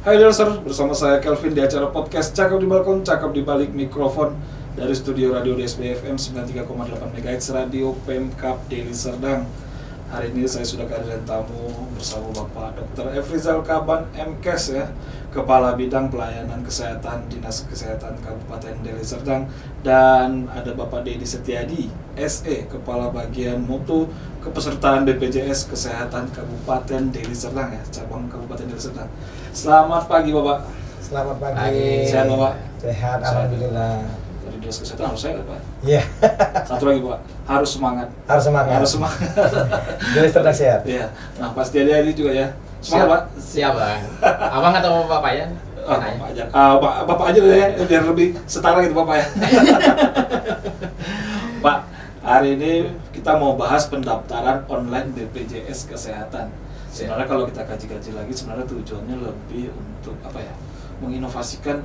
Hai Delser, bersama saya Kelvin di acara podcast Cakap di Balkon, Cakap di Balik Mikrofon dari studio Radio DSB FM 93,8 MHz Radio Pemkab Deli Serdang. Hari ini saya sudah kehadiran tamu bersama Bapak Dr. Efrizal Kaban MKes ya, Kepala Bidang Pelayanan Kesehatan Dinas Kesehatan Kabupaten Deli Serdang, dan ada Bapak Dedi Setiadi SE, Kepala Bagian Mutu Kepesertaan BPJS Kesehatan Kabupaten Deli Serdang ya, cabang Kabupaten Deli Serdang. Selamat pagi Bapak. Selamat pagi. Sehat Bapak? Sehat, alhamdulillah. Dari Dinas Kesehatan harus sehat Pak. Iya. Satu lagi Pak, harus semangat. Harus semangat. Harus semangat. Deli Serdang sehat. Iya. Nah pasti ada ini juga ya. Semangat Pak. Siap Bang. Abang atau Bapak ya? Bapak aja. Bapak aja deh ya, biar lebih setara gitu Bapak ya. Pak, hari ini kita mau bahas pendaftaran online BPJS Kesehatan. Sebenarnya kalau kita kaji-kaji lagi, sebenarnya tujuannya lebih untuk apa ya? Menginovasikan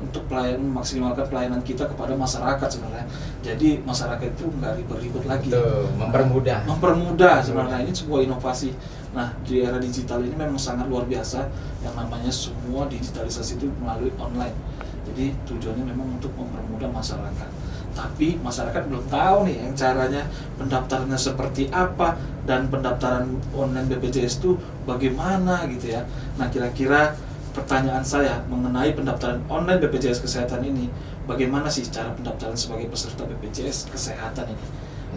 untuk maksimalkan pelayanan kita kepada masyarakat sebenarnya. Jadi masyarakat itu nggak ribet-ribet lagi. Betul, Mempermudah sebenarnya, ini sebuah inovasi. Nah, di era digital ini memang sangat luar biasa, yang namanya semua digitalisasi itu melalui online. Jadi tujuannya memang untuk mempermudah masyarakat. Tapi masyarakat belum tahu nih yang caranya pendaftarannya seperti apa dan pendaftaran online BPJS itu bagaimana gitu ya. Nah, kira-kira pertanyaan saya mengenai pendaftaran online BPJS Kesehatan ini, bagaimana sih cara pendaftaran sebagai peserta BPJS Kesehatan ini?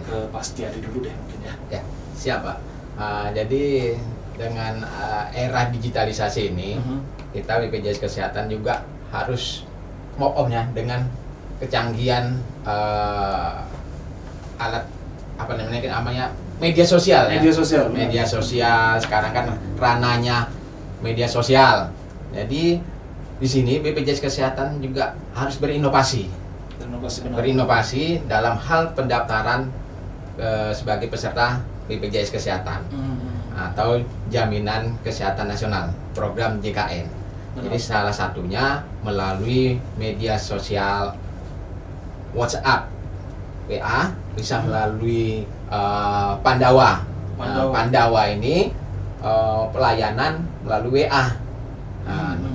Ke Pak Setiadi dulu deh mungkin ya. Ya, siap Pak. Jadi dengan era digitalisasi ini, kita BPJS Kesehatan juga harus move-on-nya dengan kecanggihan alat apa namanya media sosial ya. Media sosial sekarang kan ranahnya media sosial. Jadi di sini BPJS Kesehatan juga harus berinovasi dalam hal pendaftaran sebagai peserta BPJS Kesehatan atau Jaminan Kesehatan Nasional, program JKN. Jadi salah satunya melalui media sosial WhatsApp, WA, bisa melalui Pandawa. Pandawa ini pelayanan melalui WA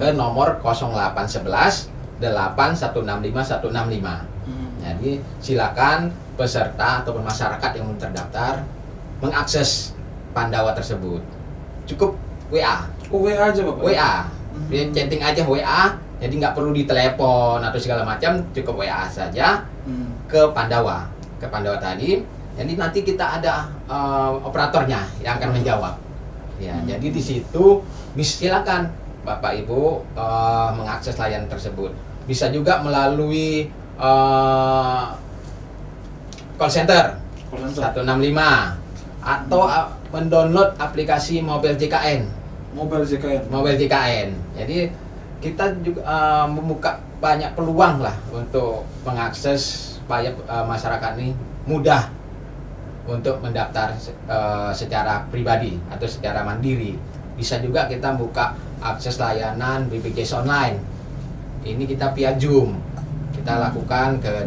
ke nomor 0811 8165 165. Jadi silakan peserta ataupun masyarakat yang terdaftar mengakses Pandawa tersebut. Cukup WA. WA aja Bapak? WA. Dia chatting aja WA, jadi nggak perlu ditelepon atau segala macam, cukup WA saja ke Pandawa tadi. Jadi nanti kita ada operatornya yang akan menjawab. Ya, jadi di situ silakan Bapak Ibu mengakses layanan tersebut. Bisa juga melalui call center 165 atau mendownload aplikasi Mobile JKN. Jadi kita juga membuka banyak peluang lah untuk mengakses supaya masyarakat ini mudah untuk mendaftar secara pribadi atau secara mandiri. Bisa juga kita buka akses layanan BPJS online. Ini kita via Zoom. Kita lakukan ke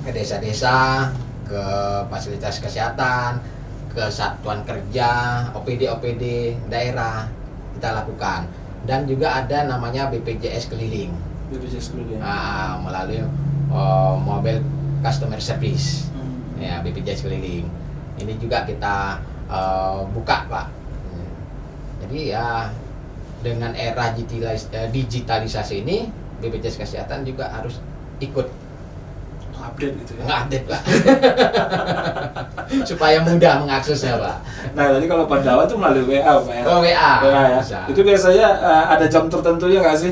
desa-desa, ke fasilitas kesehatan, ke satuan kerja, OPD daerah kita lakukan. Dan juga ada namanya BPJS keliling. Melalui mobile customer service. Ya, BPJS keliling. Ini juga kita buka, Pak. Jadi ya dengan era digitalisasi ini, BPJS Kesehatan juga harus ikut update gitu ya. Nge-update Pak. Supaya mudah mengaksesnya Pak. Nah tadi kalau Pandawa itu melalui WA Pak ya? Oh WA ya? Bisa. Itu biasanya ada jam tertentunya nggak sih?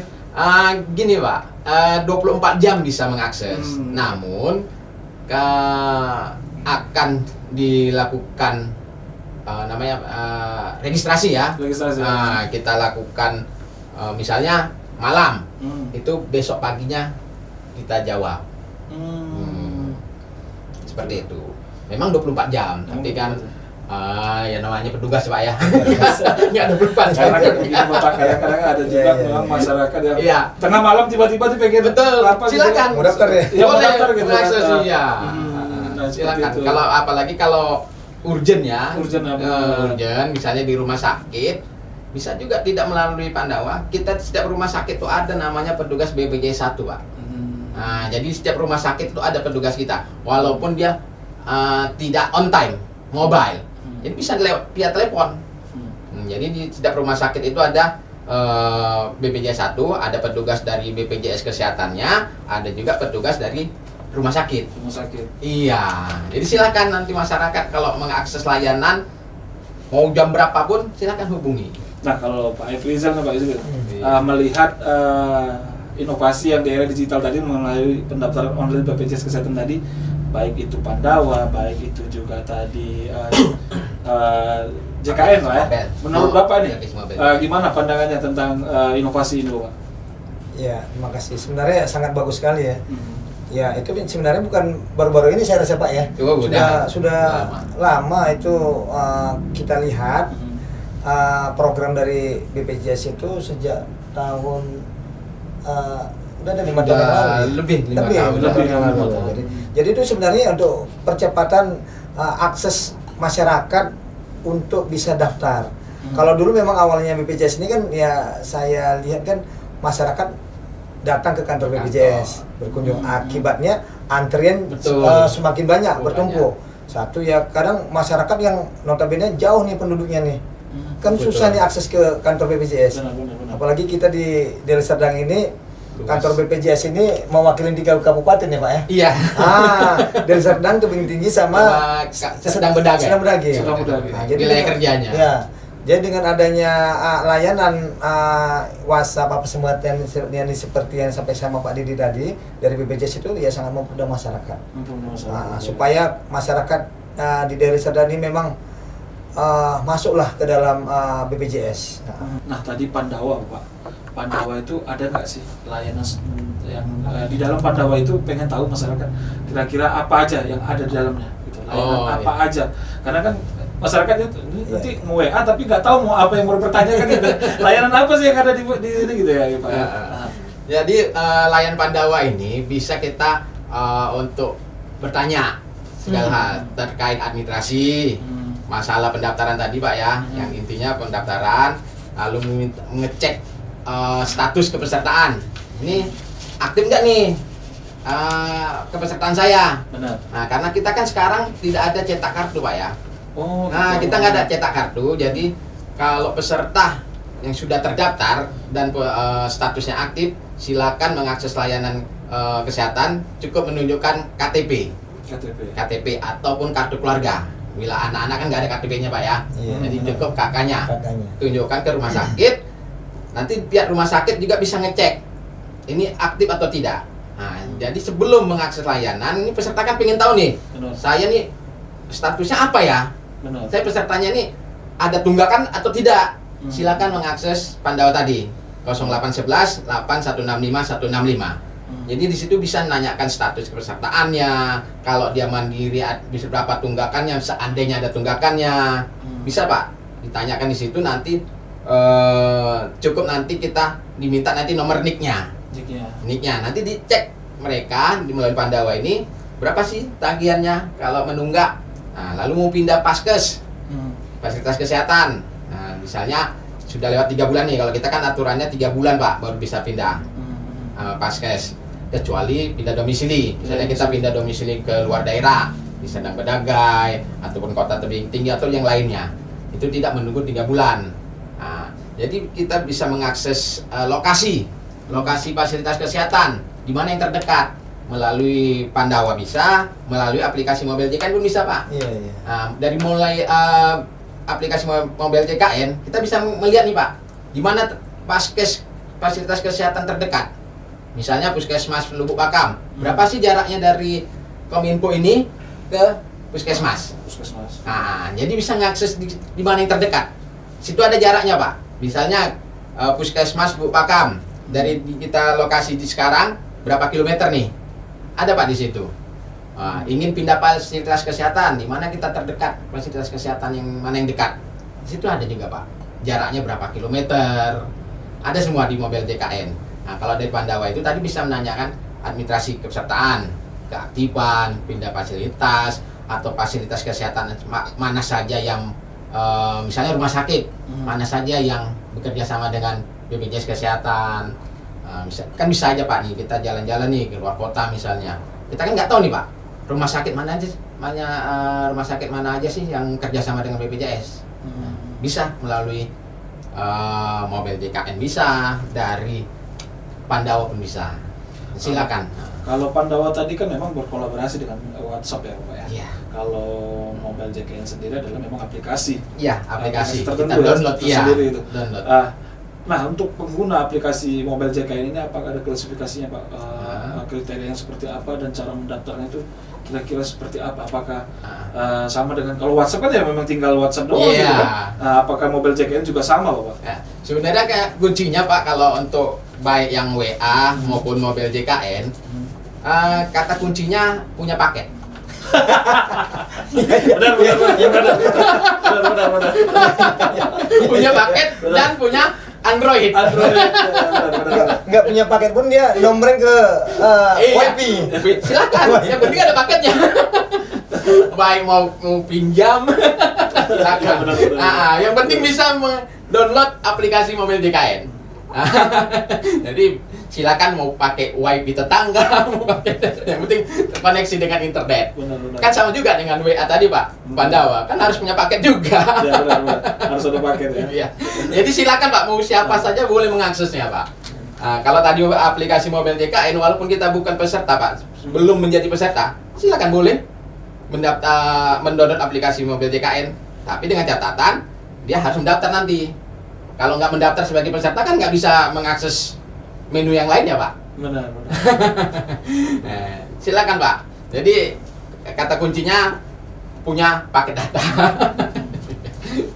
Gini Pak, 24 jam bisa mengakses. Namun akan dilakukan namanya registrasi ya. Kita lakukan misalnya malam, itu besok paginya kita jawab. Seperti itu. Memang 24 jam, tapi kan ya namanya petugas Pak ya. Enggak 24 jam. Kadang-kadang ada juga memang masyarakat yang tengah malam tiba-tiba pengen betul. Silakan. Mau daftar ya? Mau daftar gitu. Iya. Silakan. Kalau apalagi kalau urgent ya. Urgent misalnya di rumah sakit bisa juga tidak melalui Pandawa. Kita setiap rumah sakit itu ada namanya petugas BPJS 1, Pak. Nah, jadi setiap rumah sakit itu ada petugas kita, walaupun dia tidak on time, mobile. Jadi bisa lewat via telepon. Jadi di setiap rumah sakit itu ada BPJS 1, ada petugas dari BPJS kesehatannya, ada juga petugas dari rumah sakit. Rumah sakit. Iya. Jadi silakan nanti masyarakat kalau mengakses layanan mau jam berapapun silakan hubungi. Nah, kalau Pak Efrizal dan Pak Izul Iya. melihat inovasi yang di era digital tadi melalui pendaftaran online BPJS Kesehatan tadi, baik itu Pandawa, baik itu juga tadi JKN lah ya. Mobile. Menurut Bapak nih, Mobile. gimana pandangannya tentang inovasi ini, Pak? Ya, terima kasih. Sebenarnya sangat bagus sekali ya. Ya, itu sebenarnya bukan baru-baru ini saya rasa Pak ya. Oh, sudah lama itu kita lihat program dari BPJS itu sejak tahun udah ada 5 tahun yang lalu. Lebih 5 tahun. Lebih yang lalu. 5 tahun. Jadi itu sebenarnya untuk percepatan akses masyarakat untuk bisa daftar. Kalau dulu memang awalnya BPJS ini kan ya saya lihat kan masyarakat datang ke kantor BPJS berkunjung, akibatnya antrian semakin banyak bertumpuk. Satu ya kadang masyarakat yang notabene jauh nih penduduknya nih, kan susah nih akses ke kantor BPJS. Benar. Apalagi kita di Deli Serdang ini, kantor BPJS ini mewakili 3 kabupaten ya Pak ya. Iya. Deli Serdang, Tebing Tinggi sama Sedang Bedage. Sedang Bedage. Sedang Bedage. Nah, jadi Wilayah kerjanya. Ya. Jadi dengan adanya layanan WhatsApp apa semua yang seperti yang sampai sama Pak Didi tadi dari BPJS itu ya sangat mempermudah masyarakat. Supaya masyarakat di Deli Serdang ini memang masuklah ke dalam BPJS. Nah, tadi Pandawa, Pak. Pandawa itu ada nggak sih layanan yang di dalam Pandawa itu pengen tahu masyarakat kira-kira apa aja yang ada di dalamnya gitu. Layanan apa aja. Karena kan masyarakat itu nanti nge-WA tapi nggak tahu mau apa yang mau bertanya kan gitu. Layanan apa sih yang ada di sini gitu ya, Pak? Jadi layanan Pandawa ini bisa kita untuk bertanya segala hal terkait administrasi, masalah pendaftaran tadi Pak ya, yang intinya pendaftaran, lalu mengecek status kepesertaan. Ini aktif nggak nih kepesertaan saya? Benar. Nah, karena kita kan sekarang tidak ada cetak kartu Pak ya. Nah, gitu. kita nggak ada cetak kartu, jadi kalau peserta yang sudah terdaftar dan statusnya aktif, silakan mengakses layanan kesehatan, cukup menunjukkan KTP ataupun kartu keluarga. Bila anak-anak kan nggak ada KTP-nya Pak ya, jadi cukup kakaknya, tunjukkan ke rumah sakit. Nanti pihak rumah sakit juga bisa ngecek ini aktif atau tidak. Nah, jadi sebelum mengakses layanan, ini peserta kan pengen tahu nih, saya nih statusnya apa ya? Saya pesertanya nih ada tunggakan atau tidak? Silakan mengakses Pandawa tadi 0811 8165 165. Jadi di situ bisa menanyakan status kepesertaannya. Kalau dia mandiri bisa berapa tunggakannya, seandainya ada tunggakannya. Bisa Pak, ditanyakan di situ nanti cukup nanti kita diminta nanti nomor NIK-nya. NIK-nya nanti dicek mereka melalui Pandawa ini berapa sih tagihannya kalau menunggak. Nah, lalu mau pindah paskes, fasilitas kesehatan. Nah, misalnya sudah lewat 3 bulan nih, kalau kita kan aturannya 3 bulan Pak baru bisa pindah paskes, kecuali pindah domisili. Misalnya kita pindah domisili ke luar daerah, di Sedang Bedagai ataupun Kota Tebing Tinggi atau yang lainnya, itu tidak menunggu 3 bulan. Nah, jadi kita bisa mengakses lokasi fasilitas kesehatan di mana yang terdekat. Melalui Pandawa bisa, melalui aplikasi Mobil JKN pun bisa Pak. Nah, dari mulai aplikasi Mobil JKN, kita bisa melihat nih Pak, di mana paskes fasilitas kesehatan terdekat. Misalnya Puskesmas Lubuk Pakam, berapa sih jaraknya dari Kominfo ini ke Puskesmas? Nah, jadi bisa mengakses di mana yang terdekat. Situ ada jaraknya Pak. Misalnya Puskesmas Lubuk Pakam, dari kita lokasi di sekarang berapa kilometer nih? Ada Pak di situ. Ingin pindah fasilitas kesehatan, di mana kita terdekat fasilitas kesehatan yang mana yang dekat? Di situ ada juga Pak. Jaraknya berapa kilometer? Ada semua di Mobil JKN. Nah, kalau dari Pandawa itu tadi bisa menanyakan administrasi kepesertaan, keaktifan, pindah fasilitas atau fasilitas kesehatan mana saja yang misalnya rumah sakit, mana saja yang bekerja sama dengan BPJS Kesehatan. Kan bisa aja Pak nih kita jalan-jalan nih ke luar kota misalnya. Kita kan nggak tahu nih Pak rumah sakit mana aja sih yang kerjasama dengan BPJS. Bisa melalui mobil JKN, bisa dari Pandawa pun bisa. Silakan. Kalau Pandawa tadi kan memang berkolaborasi dengan WhatsApp ya Pak ya. Iya. Kalau mobil JKN sendiri adalah memang aplikasi. Iya, aplikasi. Kita tertentu download tersendiri itu. Download. Nah, untuk pengguna aplikasi mobil JKN ini apakah ada klasifikasinya Pak? Kriterianya seperti apa dan cara mendaftarnya itu kira-kira seperti apa? Apakah sama dengan kalau WhatsApp kan ya memang tinggal WhatsApp doang gitu kan? Apakah mobil JKN juga sama Pak? Ya, sebenarnya kayak kuncinya Pak kalau untuk baik yang WA maupun mobil JKN, kata kuncinya punya paket. Benar. Punya paket dan punya Android. Nggak punya paket pun dia nomornya ke WiFi. Silakan, yang penting ada paketnya. Baik mau pinjam, silakan. Yang penting bisa download aplikasi mobil JKN. Jadi silakan mau pakai WiFi tetangga, mau pakai, yang penting terkoneksi dengan internet. Benar. Kan sama juga dengan WA tadi Pak, Pandawa kan harus punya paket juga. Ya, benar. Harus ada paket ya. Iya. Jadi silakan Pak, mau siapa saja boleh mengaksesnya Pak. Kalau tadi aplikasi mobil JKN, walaupun kita bukan peserta Pak, belum menjadi peserta, silakan boleh mendownload aplikasi mobil JKN. Tapi dengan catatan dia harus mendaftar nanti. Kalau nggak mendaftar sebagai peserta kan nggak bisa mengakses menu yang lainnya Pak. Benar. Silakan Pak. Jadi kata kuncinya punya paket data.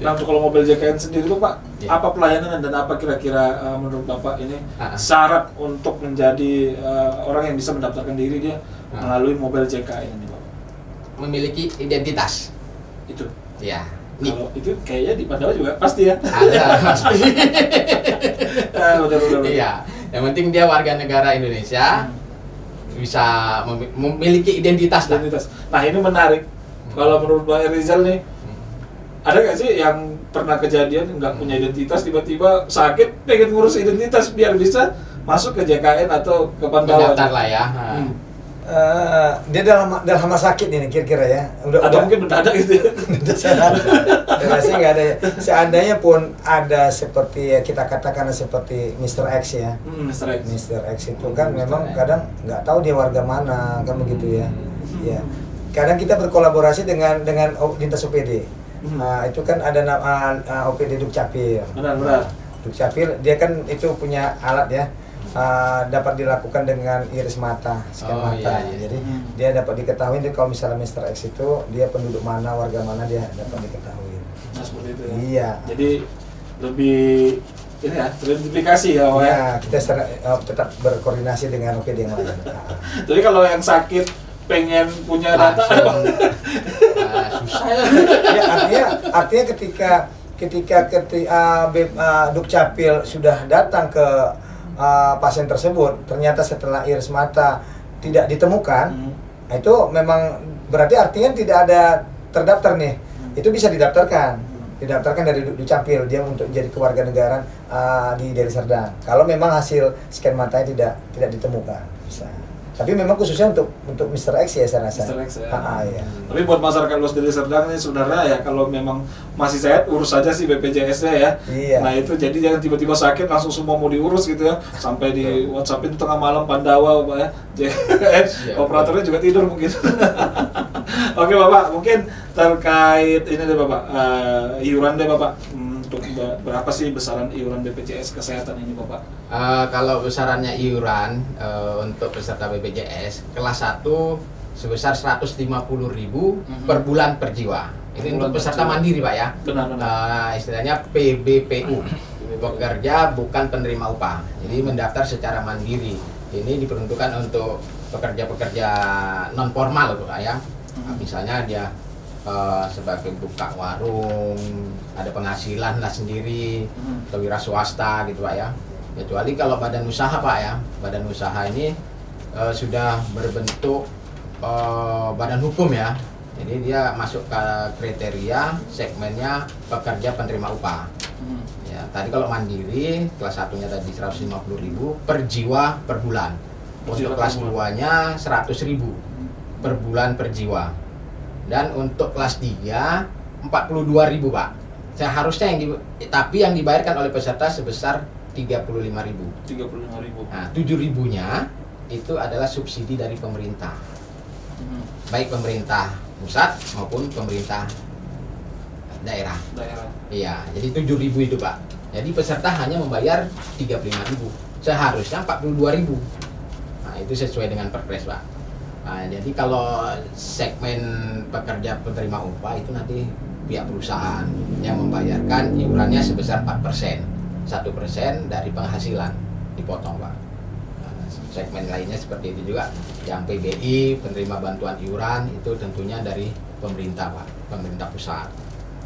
Nah, untuk kalau mobil JKN sendiri itu Pak, Ya. apa pelayanan dan apa kira-kira menurut Bapak ini syarat untuk menjadi orang yang bisa mendaftarkan diri dia melalui mobil JKN ini Pak? Memiliki identitas. Itu. Ya. Kalau itu kayaknya di Pandawa juga pasti ya. Ada pasti. Benar. Iya. Yang penting dia warga negara Indonesia, bisa memiliki identitas. Nah, ini menarik. Kalau menurut Bang Rizal nih, ada nggak sih yang pernah kejadian nggak punya identitas, tiba-tiba sakit pengen ngurus identitas biar bisa masuk ke JKN atau ke Pandawa? Mendaftar lah ya. Dia dalam rumah sakit ini kira-kira ya. Atau mungkin mendadak gitu ya. Rasanya nggak ada ya. Seandainya pun ada seperti ya, kita katakan seperti Mr. X ya. Mr. X itu kan memang kadang nggak tahu dia warga mana kan begitu ya. Ya. Kadang kita berkolaborasi dengan Dintas OPD. Nah, itu kan ada nama OPD Dukcapil. Benar. Dukcapil dia kan itu punya alat ya. Dapat dilakukan dengan iris mata, scan mata. Iya. Jadi dia dapat diketahui dia kalau misalnya Mr. X itu dia penduduk mana, warga mana dia dapat diketahui. Nah, seperti itu ya. Iya. Jadi lebih ini ya, teridentifikasi ya Pak. Ya, kita tetap berkoordinasi dengan OPD yang lain. Jadi kalau yang sakit pengen punya data Susah. Ya, artinya ketika Dukcapil sudah datang ke pasien tersebut, ternyata setelah iris mata tidak ditemukan, itu memang berarti artinya tidak ada terdaftar nih. Itu bisa didaftarkan dari Dukcapil dia untuk jadi kewarganegaraan di Deli Serdang. Kalau memang hasil scan matanya tidak ditemukan, bisa. Tapi memang khususnya untuk Mr. X ya saya rasa. Mr. X ya. Ya. Tapi buat masyarakat luas Deli Serdang ini sebenarnya ya kalau memang masih sehat urus saja sih BPJS-nya ya. Iya. Nah itu jadi jangan tiba-tiba sakit langsung semua mau diurus gitu ya. Sampai di WhatsApp itu tengah malam Pandawa Pak ya. Operatornya juga tidur mungkin. Oke Bapak, mungkin terkait ini deh Bapak, iuran deh Bapak. Untuk berapa sih besaran iuran BPJS Kesehatan ini Bapak? Kalau besarannya iuran untuk peserta BPJS kelas 1 sebesar 150.000 per bulan per jiwa. Ini untuk peserta mandiri Pak ya. Benar. Istilahnya PBPU, pekerja bukan penerima upah. Jadi mendaftar secara mandiri. Ini diperuntukkan untuk pekerja-pekerja non formal Pak ya. Misalnya dia sebagai buka warung, ada penghasilan lah sendiri, atau wira swasta gitu Pak ya. Kecuali kalau badan usaha Pak ya, badan usaha ini sudah berbentuk badan hukum ya. Jadi dia masuk ke kriteria segmennya pekerja penerima upah. Ya, tadi kalau mandiri kelas 1-nya tadi 150.000 per jiwa per bulan. Untuk kelas 2-nya 100.000 per bulan per jiwa. Dan untuk kelas 3 42.000, Pak. Seharusnya tapi yang dibayarkan oleh peserta sebesar 35.000. 35.000. Nah, 7.000-nya itu adalah subsidi dari pemerintah. Baik pemerintah pusat maupun pemerintah daerah. Iya, jadi 7.000 itu, Pak. Jadi peserta hanya membayar 35.000. Seharusnya 42.000. Nah, itu sesuai dengan Perpres, Pak. Nah, jadi kalau segmen pekerja penerima upah itu nanti pihak perusahaan yang membayarkan iurannya sebesar 4%. 1% dari penghasilan dipotong, Pak. Nah, segmen lainnya seperti itu juga. Yang PBI, penerima bantuan iuran, itu tentunya dari pemerintah, Pak. Pemerintah pusat.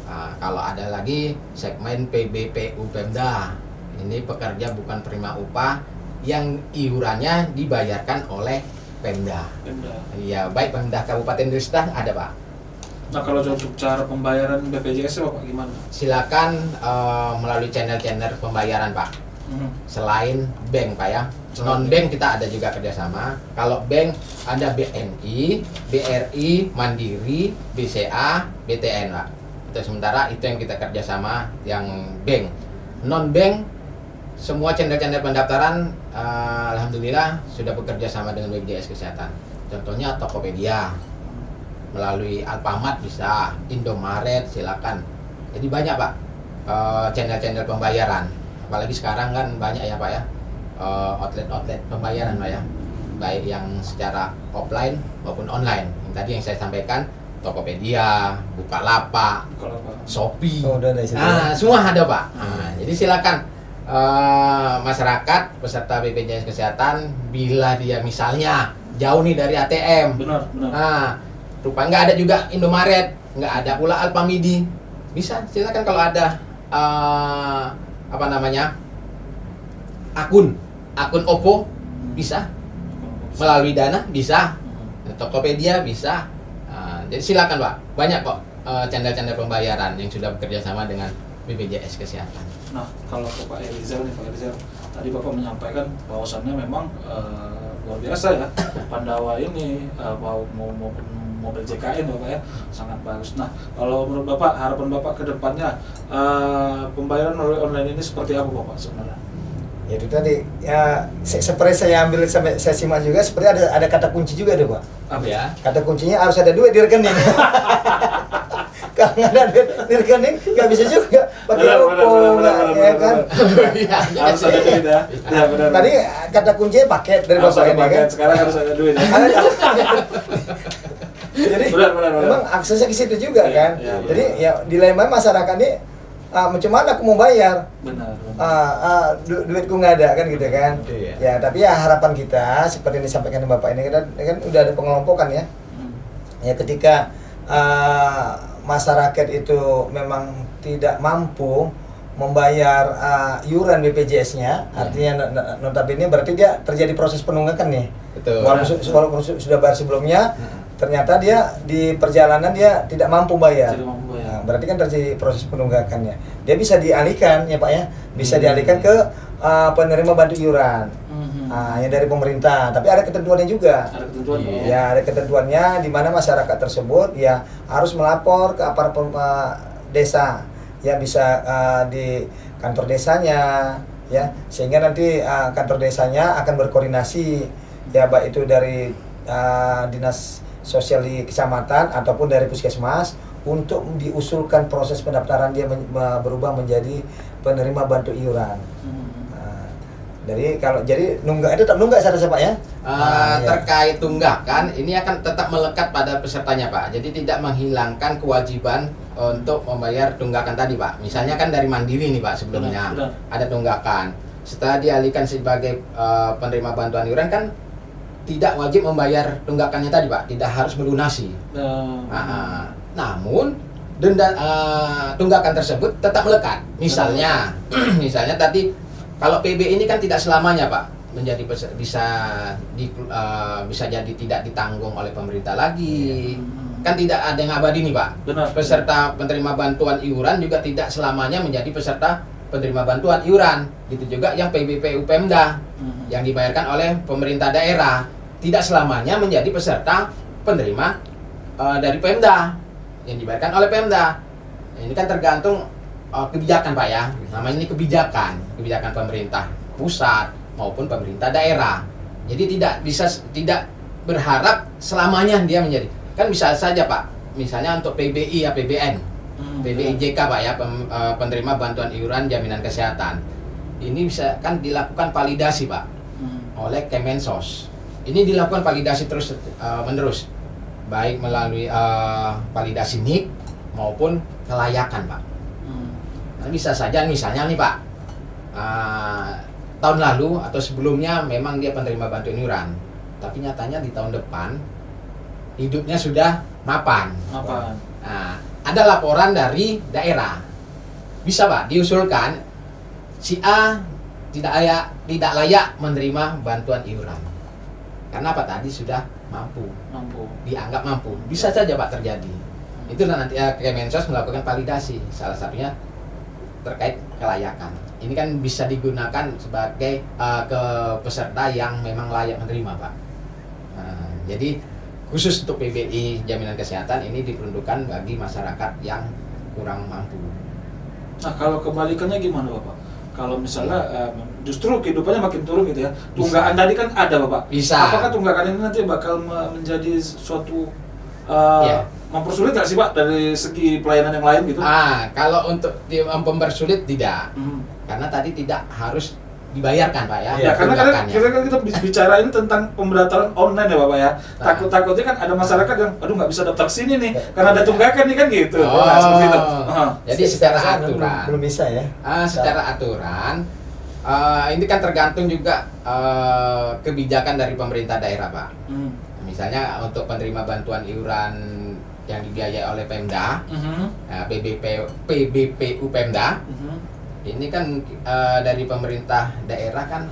Nah, kalau ada lagi segmen PBPU Pemda, ini pekerja bukan penerima upah yang iurannya dibayarkan oleh Pemda. Iya, baik Pemda Kabupaten Desta ada, Pak. Nah, kalau untuk cara pembayaran BPJS Bapak gimana? Silakan melalui channel-channel pembayaran, Pak. Selain bank, Pak ya. Non bank kita ada juga kerjasama. Kalau bank ada BNI, BRI, Mandiri, BCA, BTN, Pak. Itu sementara itu yang kita kerjasama yang bank. Non bank semua channel-channel pendaftaran alhamdulillah sudah bekerja sama dengan BPJS Kesehatan. Contohnya Tokopedia, melalui Alfamart bisa, Indomaret silakan. Jadi banyak, Pak, channel-channel pembayaran. Apalagi sekarang kan banyak ya, Pak ya, outlet-outlet pembayaran, Pak ya, baik yang secara offline maupun online. Yang tadi yang saya sampaikan Tokopedia, Bukalapak, Shopee, semua ada, Pak. Nah, jadi silakan masyarakat peserta BPJS Kesehatan bila dia misalnya jauh nih dari ATM, benar. Nah, rupanya nggak ada juga Indomaret, nggak ada pula Alfamidi, bisa silakan kalau ada akun Oppo bisa, melalui Dana bisa, Tokopedia bisa. Jadi silakan, Pak, banyak kok channel-channel pembayaran yang sudah bekerja sama dengan BPJS Kesehatan. Nah, kalau ke Pak Elizal nih, Pak Elizal, tadi Bapak menyampaikan bahwasannya memang luar biasa ya, Pandawa ini maupun mobil JKN, Bapak ya, sangat bagus. Nah, kalau menurut Bapak, harapan Bapak ke depannya pembayaran melalui online ini seperti apa, Bapak sebenarnya? Ya itu tadi, ya seperti saya ambil sampai saya simak juga, seperti ada kata kunci juga deh, Pak. Apa ya? Kata kuncinya harus ada duit di rekening. Kalau nggak ada duit di rekening, nggak bisa juga pakai Oppo, ya kan? Harus ada duit ya. Ya, benar. Tadi kata kuncinya paket dari Bapak ini kan. Sekarang harus ada duit ya. Jadi benar. memang aksesnya ke situ juga kan. Ya, jadi ya dilema masyarakat ini macam mana aku mau bayar? Benar. Duitku nggak ada kan gitu kan. Iya. Ya tapi ya harapan kita seperti yang disampaikan Bapak ini kan udah ada pengelompokan ya. Ya ketika masyarakat itu memang tidak mampu membayar iuran BPJS-nya, artinya notabene berarti dia terjadi proses penunggakan nih. Betul. Walaupun sudah bayar sebelumnya, ternyata dia di perjalanan dia tidak mampu bayar. Nah, berarti kan terjadi proses penunggakannya. Dia bisa dialihkan ya, Pak ya, bisa dialihkan ke penerima bantu iuran. Yang dari pemerintah, tapi ada ketentuannya juga. Ada ketentuan. Ya, ada ketentuannya di mana masyarakat tersebut ya harus melapor ke aparat desa. Ya bisa di kantor desanya ya, sehingga nanti kantor desanya akan berkoordinasi ya baik itu dari dinas sosial di kecamatan ataupun dari puskesmas untuk diusulkan proses pendaftaran dia berubah menjadi penerima bantu iuran. Jadi nunggak itu tetap nunggak saya Pak ya. Terkait tunggakan ini akan tetap melekat pada pesertanya, Pak. Jadi tidak menghilangkan kewajiban untuk membayar tunggakan tadi, Pak. Misalnya kan dari Mandiri nih, Pak, sebelumnya ada tunggakan. Setelah dialihkan sebagai penerima bantuan iuran kan tidak wajib membayar tunggakannya tadi, Pak. Tidak harus melunasi. Namun denda tunggakan tersebut tetap melekat. Misalnya tadi kalau PB ini kan tidak selamanya, Pak, menjadi bisa jadi tidak ditanggung oleh pemerintah lagi. Kan tidak ada yang abadi nih Pak. Benar. Peserta penerima bantuan iuran juga tidak selamanya menjadi peserta penerima bantuan iuran. Gitu juga yang PBPU Pemda yang dibayarkan oleh pemerintah daerah tidak selamanya menjadi peserta penerima dari Pemda yang dibayarkan oleh Pemda. Ini kan tergantung kebijakan Pak ya. Namanya ini kebijakan pemerintah pusat maupun pemerintah daerah. Jadi tidak berharap selamanya dia menjadi. Kan bisa saja Pak, misalnya untuk PBI, APBN, PBIJK Pak ya, penerima bantuan iuran jaminan kesehatan. Ini bisa kan dilakukan validasi Pak oleh Kemensos. Ini dilakukan validasi terus menerus, baik melalui validasi NIK maupun kelayakan Pak. Nah, bisa saja misalnya nih Pak, tahun lalu atau sebelumnya memang dia penerima bantuan iuran, tapi nyatanya di tahun depan hidupnya sudah mapan. Nah, ada laporan dari daerah. Bisa Pak diusulkan si A tidak layak menerima bantuan iuran. Karena apa tadi sudah mampu. Dianggap mampu. Bisa saja Pak terjadi. Itulah nanti Kemensos melakukan validasi. Salah satunya terkait kelayakan. Ini kan bisa digunakan sebagai ke peserta yang memang layak menerima Pak. Jadi khusus untuk PBI jaminan kesehatan ini diperuntukkan bagi masyarakat yang kurang mampu. Nah, kalau kebalikannya gimana Bapak? Kalau misalnya justru kehidupannya makin turun gitu ya. Tunggakan tadi kan ada Bapak. Bisa. Apakah tunggakan ini nanti bakal menjadi suatu mempersulit nggak sih Pak dari segi pelayanan yang lain gitu? Kalau untuk mempersulit tidak. Karena tadi tidak harus dibayarkan Pak ya. Ya, karena kita bicara ini tentang pemberataran online ya Bapak ya. Takut-takutnya kan ada masyarakat yang aduh nggak bisa daftar sini nih karena ada tunggakan nih kan gitu. Seperti itu. Jadi secara aturan belum bisa ya. Secara aturan ini kan tergantung juga kebijakan dari pemerintah daerah Pak. Misalnya untuk penerima bantuan iuran yang dibiayai oleh Pemda, PBPU Pemda. Ini kan dari pemerintah daerah kan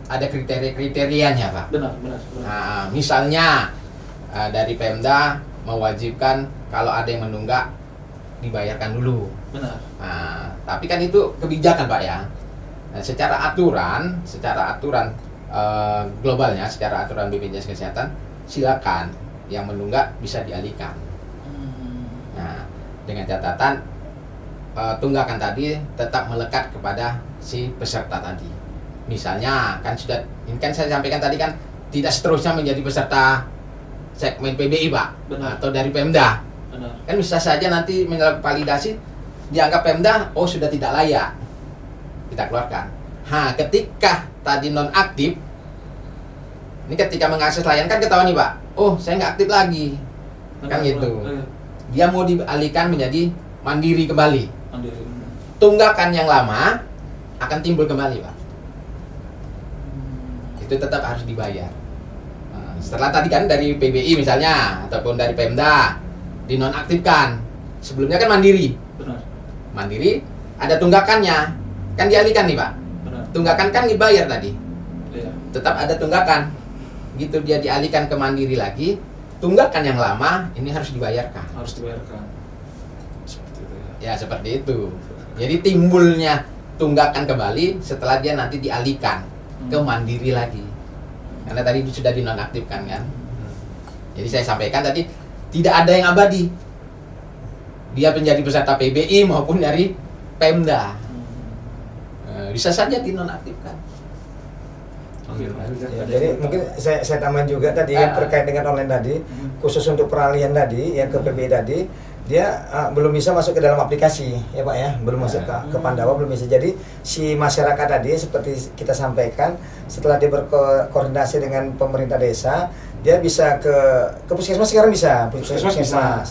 ada kriterianya Pak. Benar. Nah, misalnya dari Pemda mewajibkan kalau ada yang menunggak dibayarkan dulu. Benar. Nah, tapi kan itu kebijakan Pak ya. Nah, secara aturan globalnya, secara aturan BPJS Kesehatan, silakan yang menunggak bisa dialihkan. Nah, dengan catatan tunggakan tadi tetap melekat kepada si peserta tadi. Misalnya kan ini kan saya sampaikan tadi kan tidak seterusnya menjadi peserta segmen PBI Pak. Benar. Atau dari Pemda. Benar. Kan bisa saja nanti menyelesaikan validasi dianggap Pemda sudah tidak layak, kita keluarkan. Ketika tadi nonaktif, ini ketika mengakses layanan kan ketahuan nih Pak, saya nggak aktif lagi. Kan gitu. Dia mau dialihkan menjadi mandiri kembali. Tunggakan yang lama akan timbul kembali Pak. Itu tetap harus dibayar. Setelah tadi kan dari PBI misalnya ataupun dari Pemda dinonaktifkan, sebelumnya kan mandiri. Benar. Mandiri ada tunggakannya, kan dialihkan nih Pak. Benar. Tunggakan kan dibayar tadi. Iya. Tetap ada tunggakan. Gitu dia dialihkan ke mandiri lagi, tunggakan yang lama ini harus dibayarkan. Harus dibayarkan. Seperti itu ya. Ya seperti itu. Jadi timbulnya tunggakan kembali setelah dia nanti dialihkan ke mandiri lagi. Karena tadi sudah dinonaktifkan kan. Jadi saya sampaikan tadi tidak ada yang abadi. Dia menjadi peserta PBI maupun dari Pemda. Bisa saja dinonaktifkan. Jadi mungkin saya tambahin juga tadi terkait dengan online tadi, khusus untuk peralihan tadi yang ke PBI tadi, dia belum bisa masuk ke dalam aplikasi ya Pak ya, belum masuk ke Pandawa, belum bisa. Jadi si masyarakat tadi seperti kita sampaikan, setelah dia berkoordinasi dengan pemerintah desa, dia bisa ke puskesmas sekarang bisa, puskesmas.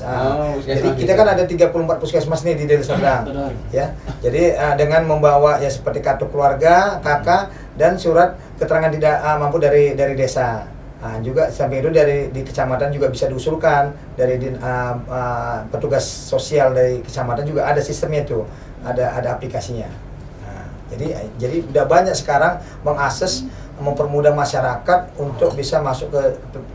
Jadi kita kan ada 34 puskesmas nih di Deli Serdang. Ya. Jadi dengan membawa ya seperti kartu keluarga, KK dan surat keterangan tidak mampu dari desa. Juga sampai itu di kecamatan juga bisa diusulkan dari petugas sosial dari kecamatan juga ada sistemnya itu, ada aplikasinya. Jadi udah banyak sekarang mengakses, mempermudah masyarakat untuk bisa masuk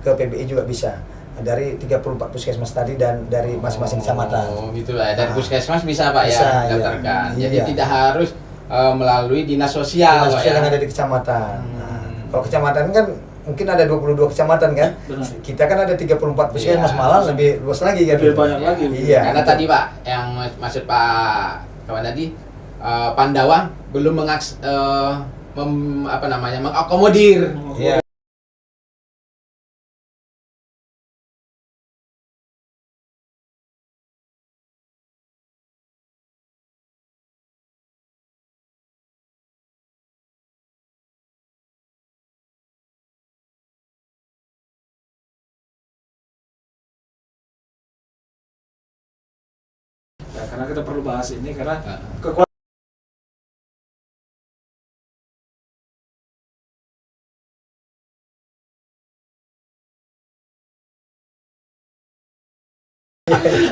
ke PBI juga bisa. dari 34 puskesmas tadi dan dari masing-masing kecamatan. Oh, gitu lah. Dari puskesmas bisa Pak Bisa, ya iya. daftarkan. Jadi Iya. tidak harus melalui dinas sosial, Dinas Pak, sosial ya. yang ada di kecamatan. Hmm. Nah, kalau kecamatan kan mungkin ada 22 kecamatan kan. Benar. Kita kan ada 34 puskesmas, Iya. malah lebih luas lagi kan. Lebih banyak lagi. Iya. Karena tadi Pak, yang maksud Pak kawan tadi, Pandawa belum mengakomodir. Iya. Ya, karena kita perlu bahas ini karena Nah. kekuatan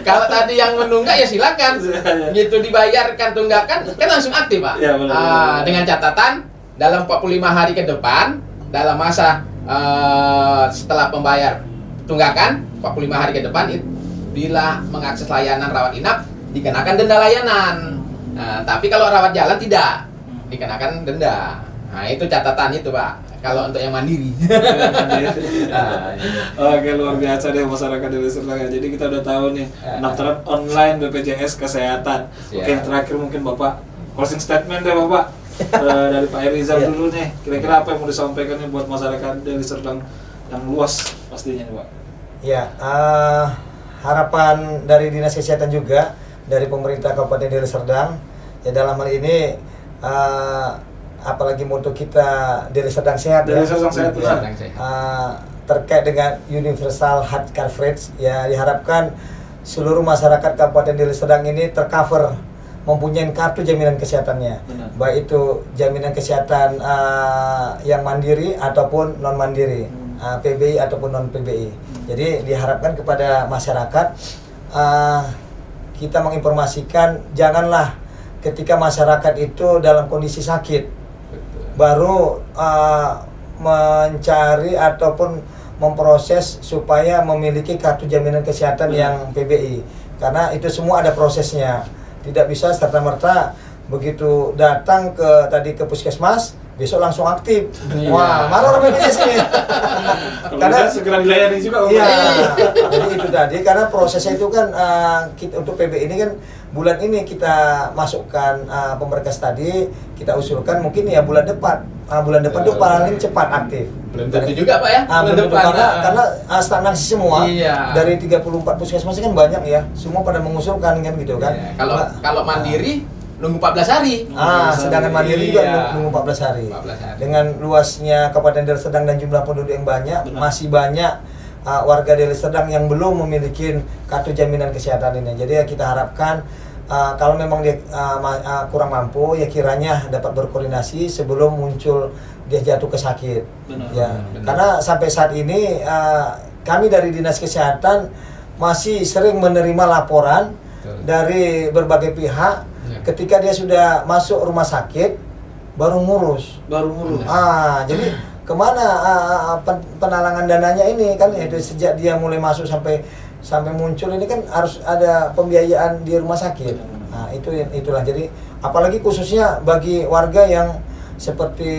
Kalau tadi yang menunggak ya silakan. Gitu dibayarkan tunggakan kan langsung aktif, Pak. Iya, benar. Dengan catatan dalam 45 hari ke depan dalam masa setelah pembayar tunggakan 45 hari ke depan bila mengakses layanan rawat inap dikenakan denda layanan. Nah, tapi kalau rawat jalan tidak dikenakan denda. Nah, itu catatan itu, Pak. Kalau untuk yang mandiri. Nah, Oke, luar biasa deh masyarakat Deli Serdang ya. Jadi kita udah tahu nih pendaftaran online BPJS Kesehatan. Oke, yang terakhir mungkin Bapak closing statement deh Bapak. Dari Pak Erizal Iya. dulu nih. Kira-kira apa yang mau disampaikan nih buat masyarakat Deli Serdang yang luas pastinya nih Pak. Ya, harapan dari Dinas Kesehatan juga dari pemerintah Kabupaten Deli Serdang ya dalam hal ini apalagi moto kita Deli Serdang sehat Deli ya. Serdang sehat, benar. Sedang sehat. Terkait dengan universal health coverage ya diharapkan seluruh masyarakat Kabupaten Deli Serdang ini tercover mempunyai kartu jaminan kesehatannya. Benar. Baik itu jaminan kesehatan yang mandiri ataupun non mandiri, PBI ataupun non PBI. Jadi diharapkan kepada masyarakat kita menginformasikan janganlah ketika masyarakat itu dalam kondisi sakit baru mencari ataupun memproses supaya memiliki kartu jaminan kesehatan yang PBI, karena itu semua ada prosesnya, tidak bisa serta-merta begitu datang ke puskesmas besok langsung aktif. Iya. Wah, marah orang BPJS ini. Kalau bisa segera dilayani juga Bapak. Iya, jadi itu tadi karena prosesnya itu kan kita untuk PB ini kan bulan ini kita masukkan pemberkas tadi kita usulkan mungkin ya bulan depan itu paling cepat aktif. Belum tentu juga Pak ya. Belum tentu, karena stagnasi semua. Iya. Dari 34 puskesmas kan banyak ya, semua pada mengusulkan kan gitu kan. Iya. Kalau mandiri nunggu 14 hari. Sedangkan mandiri juga Iya. nunggu 14 hari. 14 hari. Dengan luasnya Kabupaten Deli Serdang dan jumlah penduduk yang banyak, Benar. masih banyak warga Deli Serdang yang belum memiliki kartu jaminan kesehatan ini. Jadi ya kita harapkan kalau memang dia kurang mampu, ya kiranya dapat berkoordinasi sebelum muncul dia jatuh ke sakit. Benar. Ya, Benar. karena sampai saat ini kami dari Dinas Kesehatan masih sering menerima laporan Betul. dari berbagai pihak. Ya. Ketika dia sudah masuk rumah sakit baru ngurus. Jadi kemana penalangan dananya ini kan itu sejak dia mulai masuk sampai muncul ini kan harus ada pembiayaan di rumah sakit. Nah, itulah. Jadi apalagi khususnya bagi warga yang seperti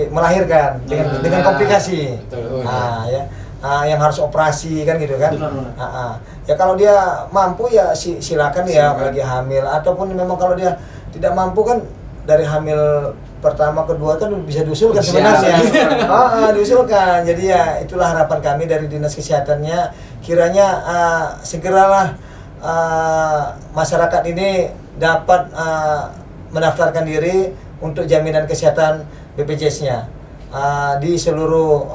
melahirkan dengan komplikasi. Betul. Nah, ya. Yang harus operasi kan gitu kan. Benar. Ya kalau dia mampu ya silakan ya apalagi hamil, ataupun memang kalau dia tidak mampu kan dari hamil pertama kedua kan bisa diusulkan sebenarnya. Diusulkan. Jadi ya itulah harapan kami dari Dinas Kesehatannya, kiranya segeralah masyarakat ini dapat mendaftarkan diri untuk jaminan kesehatan BPJS-nya. Di seluruh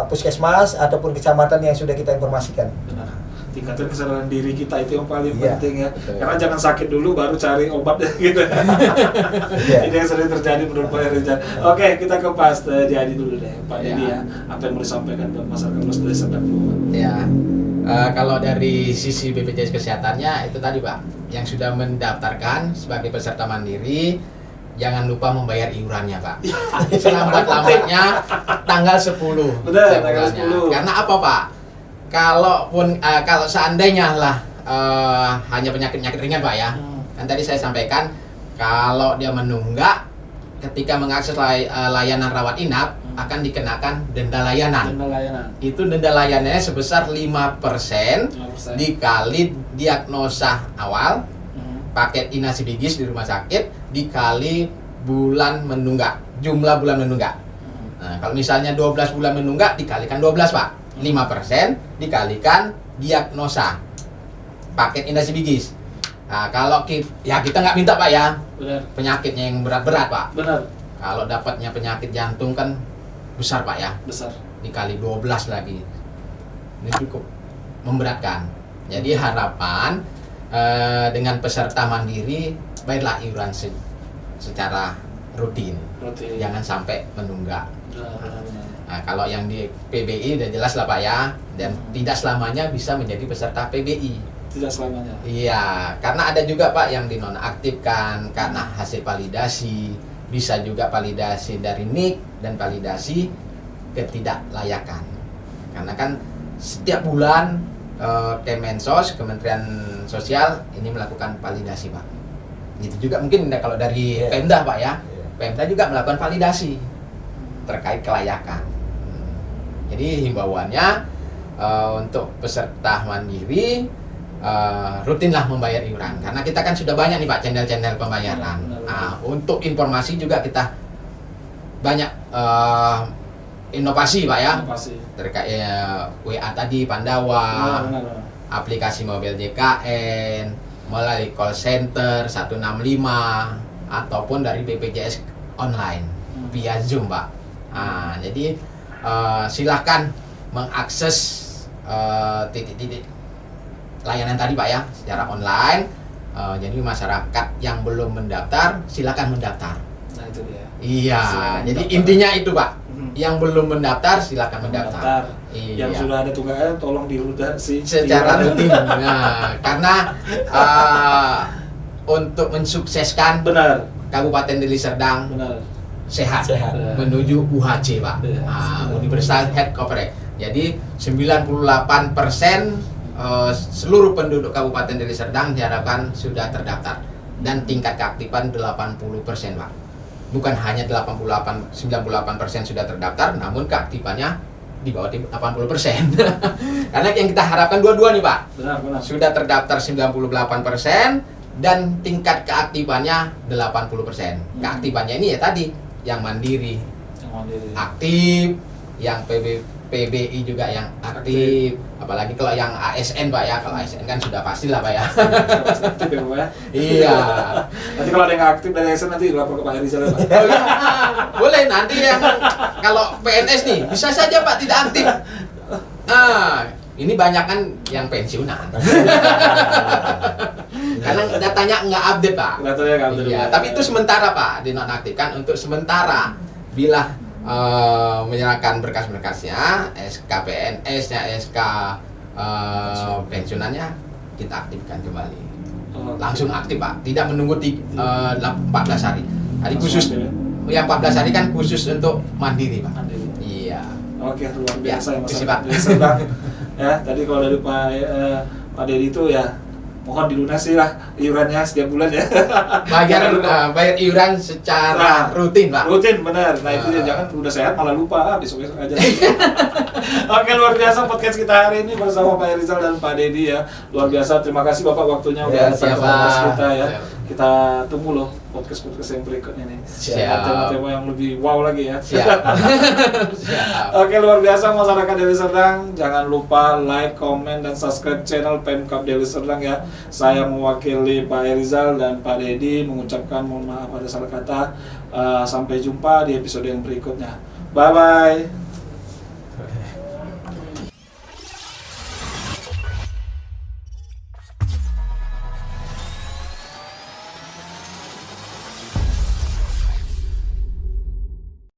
puskesmas ataupun kecamatan yang sudah kita informasikan. Benar. Tingkatkan kesadaran diri kita itu yang paling Iya. penting ya. Betul. Karena jangan sakit dulu baru cari obat gitu. Iya. Ini yang sering terjadi menurut Pak Rizal. Oke, kita ke Pak Dedi dulu deh, Pak Dedi Ya. ya. Apa yang mau disampaikan buat masyarakat luas Deli Serdang dulu, Pak? Ya, kalau dari sisi BPJS Kesehatannya itu tadi Pak, yang sudah mendaftarkan sebagai peserta mandiri, jangan lupa membayar iurannya Pak. Selambat-lambatnya tanggal 10. Benar, setiap tanggal bulannya. 10. Karena apa Pak? kalau seandainya lah hanya penyakit ringan Pak ya. Kan tadi saya sampaikan kalau dia menunggak ketika mengakses layanan rawat inap akan dikenakan denda layanan. Denda layanan. Itu denda layanannya sebesar 5% 5%. dikali diagnosa awal, paket inasi bigis di rumah sakit dikali bulan menunggak, jumlah bulan menunggak. Nah, kalau misalnya 12 bulan menunggak dikalikan 12 Pak. 5% dikalikan diagnosa paket inasi bigis. Nah, kalau kita nggak minta Pak ya, Benar. penyakitnya yang berat-berat Pak. Benar. Kalau dapatnya penyakit jantung kan besar Pak ya, Besar. dikali 12 lagi. Ini cukup memberatkan. Jadi harapan dengan peserta mandiri bayarlah iuran secara rutin. Jangan sampai menunggak. Benar. Nah, kalau yang di PBI udah jelas lah Pak ya, dan tidak selamanya bisa menjadi peserta PBI. Tidak selamanya. Iya, karena ada juga Pak yang dinonaktifkan karena hasil validasi, bisa juga validasi dari NIK dan validasi ketidaklayakan. Karena kan setiap bulan Kemensos, Kementerian Sosial ini melakukan validasi Pak. Itu juga mungkin kalau dari Pemda Pak ya, Pemda juga melakukan validasi terkait kelayakan. Jadi himbauannya untuk peserta mandiri rutinlah membayar iuran karena kita kan sudah banyak nih Pak channel-channel pembayaran. Nah, untuk informasi juga kita banyak inovasi Pak ya. Inovasi. Terkait WA tadi Pandawa, Benar. aplikasi mobil JKN, melalui call center 165 ataupun dari BPJS online via Zoom Pak. Nah, jadi silakan mengakses titik-titik layanan tadi Pak ya secara online. Jadi masyarakat yang belum mendaftar silakan mendaftar. Nah itu dia. Iya, Silakan jadi mendaftar. intinya itu Pak. Yang belum mendaftar silakan mendaftar. Yang Iya. sudah ada tugasnya tolong dilunasi Secara rutin. Nah, karena untuk mensukseskan Benar. Kabupaten Deli Serdang Benar. sehat, Sehat. menuju UHC Pak, Universal Health Coverage. Jadi 98% seluruh penduduk Kabupaten Deli Serdang diharapkan sudah terdaftar dan tingkat keaktifan 80% Pak. Bukan hanya 98% sudah terdaftar, namun keaktifannya di bawah 80%. Karena yang kita harapkan dua-dua nih Pak. Benar. Sudah terdaftar 98% dan tingkat keaktifannya 80%. Keaktifannya ini ya tadi yang mandiri Yang mandiri. aktif, yang PBI juga yang aktif. Apalagi kalau yang ASN Pak ya, kalau ASN kan sudah pasti lah Pak ya. Aktif ya Pak ya. Iya. Nanti kalau ada yang aktif dari ASN nanti lapor ke Pak Herizal ya Pak. Oh iya, boleh nanti yang kalau PNS nih bisa saja Pak tidak aktif. Nah, ini banyak kan yang pensiunan. Karena datanya nggak update Pak. Datanya nggak update. Iya, tapi itu sementara Pak, dinonaktifkan untuk sementara. Bila menyerahkan berkas-berkasnya, SK PNS-nya, SK pensiunannya kita aktifkan kembali. Langsung aktif Pak, tidak menunggu 14 hari. Tadi khusus yang 14 hari kan khusus untuk mandiri Pak. Mandiri. Iya. Oke, luar biasa ya Mas. Terima kasih, Pak. Deli Serdang. Ya, tadi kalau dari Pak Dedi itu ya mohon dilunasi lah iurannya setiap bulan ya. Bayar iuran secara rutin Pak. Rutin benar. Nah itu dia, jangan udah sehat malah lupa besok-besok aja. Oke, luar biasa podcast kita hari ini bersama Pak Herizal dan Pak Dedi ya. Luar biasa. Terima kasih Bapak waktunya udah datang ke podcast kita ya. Kita tunggu loh podcast yang berikutnya nih. Siap. Tema-tema yang lebih wow lagi ya. Siap. Siap. Oke, luar biasa masyarakat Deli Serdang. Jangan lupa like, komen, dan subscribe channel Pemkab Deli Serdang ya. Saya mewakili Pak Herizal dan Pak Dedi mengucapkan mohon maaf ada salah kata. Sampai jumpa di episode yang berikutnya. Bye-bye.